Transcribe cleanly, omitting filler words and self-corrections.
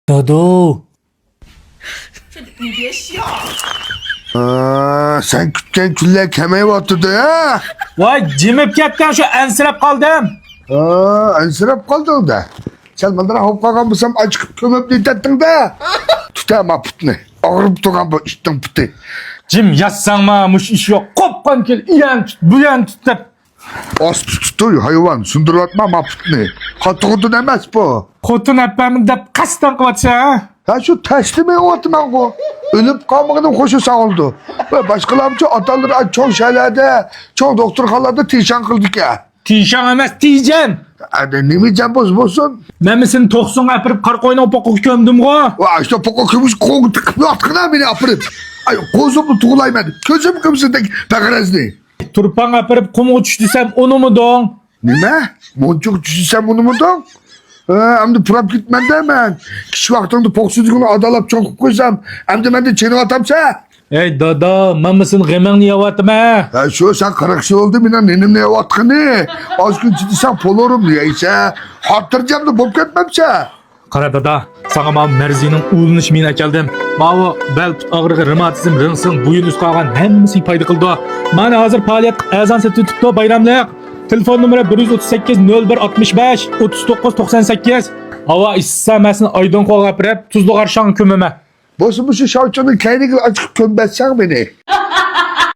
Dodo.你别笑， Sen kütken külle kemeye batırdı ha? Voy, jimib ketgan shu ansirab qoldim. Ensirep kaldın da. Sen bana hop kalkan mısam açık kömüp ne tettin de. Tutama putni. Ağırıp tugan bu işten puti. Jim yatsangma, mush ish yo'q. Qopqon kel, iyan tut, bu yan tut deb. Az tutuyor hayvan. Sundurlatma ma putni. Katıgıdın emez bu. Xotin apamni deb qasddan qilyapsan, ha? Ya şu teslimi oturman bu. Ölüp kalmadığının hoşu sağ oldu. Ve başkalarımca ataları çok şeylerde, çok doktorxalarda tişan kıldık ya. Tiyshang emas, tiyjan. Hadi ne miyeceğim bozmasın? Men seni to'qson apirib qar qo'ynoq poqqa ko'mdim-ku. Vay işte poka kümüş koğun tıkıp atkına beni apırıp. Ay kozumu tuğulaymadı. Közüm kümsündeki pekerezni. Turpang apirib qumga tush desam, unimiding. Nime? Moncuk düşünsem bunu mu don? Hem de pırap gitmen de hemen. Kişi vaktinde poksuzluğunu adalap çok koysam. Hem de ben de çeni atamsa. Ey dodo, men seni g'amingni yeyapman, ha? Ya şu sen karaksı oldu mu lan nenim ne vatkını? Az gün ciddiysem polorum niyeyse. Hatırcam da bop ketmemse. Qara dodo, sanga men Marzining o'lini shmini akeldim. Mana bel put og'rig'i, revmatizm, ringsin, bo'yin uz qolgan hammasiga foyda qildi. Mana hozir faoliyat azon tutibdi bayramlik. Telefon nomeri 138 01 65 39 98. Hava issamasini aydın qo'lga birib, tuzlu qarshang ko'mima. Bozulmuş şu şavçanın kendini açık kömbetsen beni.